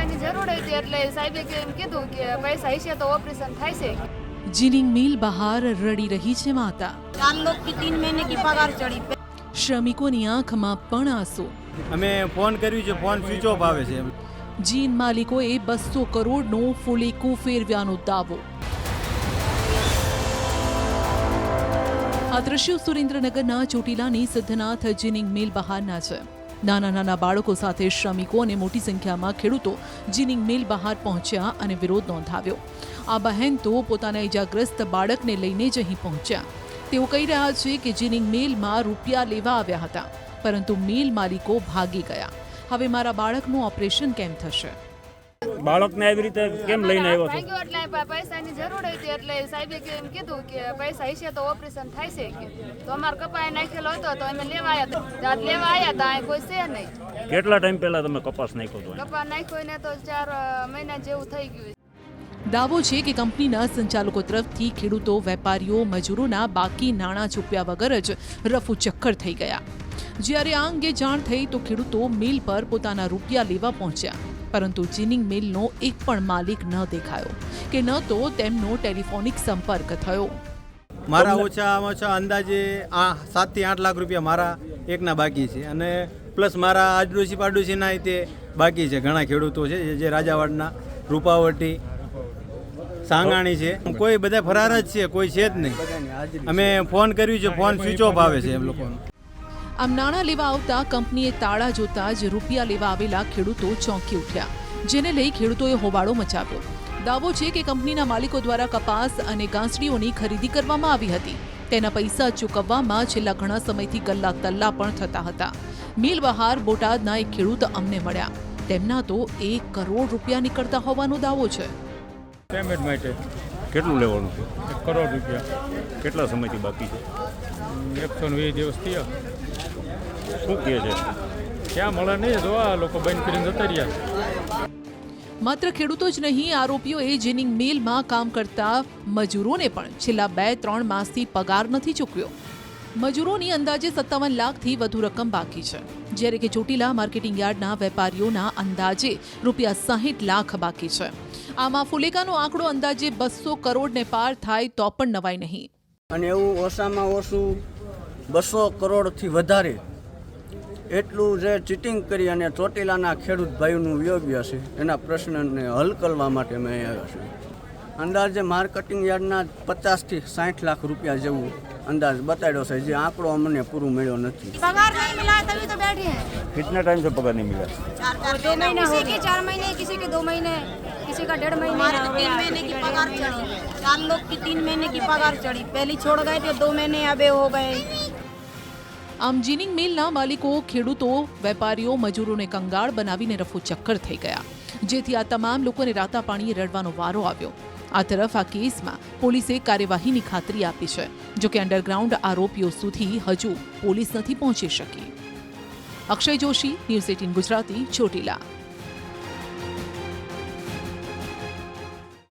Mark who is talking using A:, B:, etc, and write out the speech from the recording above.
A: પૈસાની જરૂર હતી એટલે સાહેબે એમ કીધું કે પૈસા હશે તો ઓપરેશન થાય છે।
B: जिनिंग मिल बहार रड़ी रही છે माता।
C: 4 लोग की 3 महीने की पगार चढ़ी।
B: श्रमिकोनी आंखમાં પણ આંસુ।
D: અમે ફોન કર્યું છે, ફોન સ્વિચ ઓફ આવે છે।
B: જીન માલિકોએ 200 કરોડનો ફુલેકું ફેરવ્યાનો દાવો। આ દ્રશ્યો સુરેન્દ્રનગરના ચોટીલાની સિદ્ધનાથ જીનિંગ મિલ બહારના છે। નાના નાના બાળકો સાથે શ્રમિકો અને મોટી સંખ્યામાં ખેડૂતો જીનિંગ મિલ બહાર પહોંચ્યા અને વિરોધ નોંધાવ્યો। આ બહેન તો પોતાના ઇજાગ્રસ્ત બાળકને લઈને જ અહીં પહોંચ્યા। તેઓ કહી રહ્યા છે કે જીનિંગ મિલમાં રૂપિયા લેવા આવ્યા હતા, પરંતુ મિલ માલિકો ભાગી ગયા। હવે મારા બાળકનું ઓપરેશન કેમ થશે?
E: બાળકને આવી રીતે કેમ લઈને આવ્યો છો?
A: ભાગ્યો એટલે પૈસાની જરૂર હતી એટલે સાહેબે એમ કીધું કે પૈસા હશે તો ઓપરેશન થાય છે કે તો અમાર કપાઈ નાખેલો હતો તો અમે લેવા આવ્યા હતા। લેવા આવ્યા હતા, કોઈ છે નહીં।
E: કેટલા ટાઈમ પહેલા તમે કપાસ નાખ્યો હતો?
A: કપા નાખ્યો ને તો 4 મહિના જેવું થઈ ગયું।
B: દાવો છે કે કંપનીના સંચાલકો તરફથી ખેડૂતો, વેપારીઓ, મજૂરોના બાકી નાણાં ચૂકવ્યા વગર જ રફુચક્કર થઈ ગયા। જ્યારે આ અંગે જાણ થઈ તો ખેડૂતો મિલ પર પોતાના રૂપિયા લેવા પહોંચ્યા, પરંતુ જીનિંગ મિલનો એક પણ માલિક ન દેખાયો કે ન તો તેમનો ટેલિફોનિક સંપર્ક થયો।
D: મારા ઓછામાં ઓછા અંદાજે 7 થી 8 લાખ રૂપિયા મારા એકના બાકી છે અને પ્લસ મારા આડોશી પાડોશીના તે બાકી છે। ઘણા ખેડૂતો છે જે રાજાવાડના, રૂપાવટી, સાંગાણી છે, કોઈ બધા ફરાર જ છે, કોઈ છે જ નહીં। અમે ફોન કર્યું છે, ફોન સ્વિચ ઓફ આવે છે એમ લોકોનો।
B: આમ નાણાં લેવા આવતા કંપનીએ તાળા જોતા જ રૂપિયા લેવા આવેલા ખેડૂતો ચોંકી ઉઠ્યા, જેને લઈ ખેડૂતોએ હોબાળો મચાવ્યો। દાવો છે કે કંપનીના માલિકો દ્વારા કપાસ અને ગાંસડીઓની ખરીદી કરવામાં આવી હતી। તેના પૈસા ચૂકવવામાં છેલ્લા ઘણા સમયથી ગલ્લા તલ્લા પણ થતા હતા। મિલ બહાર બોટાદના એક ખેડૂત અમને મળ્યા। તેમના તો 1 કરોડ રૂપિયા નીકળતા હોવાનો દાવો છે।
F: પેમેન્ટ માટે
E: કેટલું લેવાનું છે?
F: 1 કરોડ રૂપિયા
E: કેટલા સમયથી બાકી છે?
F: 120 દિવસ થયા।
E: શું કહે છે?
F: ક્યાં મળે નહીં, જોવા લોકો બંધ કરીને જતા રહ્યા।
B: માત્ર ખેડૂતો જ નહીં, આરોપીઓએ જીનિંગ મિલમાં કામ કરતા મજૂરોને પણ છેલ્લા 2-3 માસથી પગાર નથી ચૂકવ્યો। મજૂરોની અંદાજે 57 લાખથી વધુ રકમ બાકી છે, જ્યારે કે ચોટીલા માર્કેટિંગ યાર્ડના વેપારીઓના અંદાજે ₹60 લાખ બાકી છે। આમાં ફુલેકાનો આંકડો અંદાજે 200 કરોડને પાર થાય તો પણ નવાઈ નહીં।
G: અને એવું ઓછામાં ઓછું 200 કરોડથી વધારે એટલું જે ચીટિંગ કરી અને ચોટીલાના ખેડૂત ભાઈઓનું યોગ્ય છે એના પ્રશ્નને હલ કરવા માટે મેં આવ્યા છું। અંદાજે માર્કેટિંગ યાર્ડના 50 થી 60 લાખ રૂપિયા જેવું अंदाज बताड़ो से जे आंकड़ो हमने पूरा मिलो नहीं।
C: पगार नहीं मिला तभी तो बैठे हैं।
E: कितना टाइम से पगार नहीं मिला?
C: 2 महीने हो गए। 4 महीने, किसी के 2 महीने, किसी का 1.5 महीने। हमारे 3 महीने की पगार चढ़ी। 4 लोग की 3 महीने की पगार चढ़ी। पहली छोड़ गए थे 2 महीने अबे हो गए।
B: आम जीनिंग मिलना मालिको, खेडूतो, वेपारीओ, मजूरोने कंगाळ बनावीने रफूचक्कर थई गया, जेथी आ तमाम लोकोने राता पाણીએ રડવાનો વારો આવ્યો। આ તરફ આ કેસમાં પોલીસે કાર્યવાહીની ખાતરી આપી છે, જો કે અંડરગ્રાઉન્ડ આરોપીઓ સુધી હજુ પોલીસ નથી પહોંચી શકી। અક્ષય જોશી, ન્યૂઝ 18 ગુજરાતી, ચોટીલા।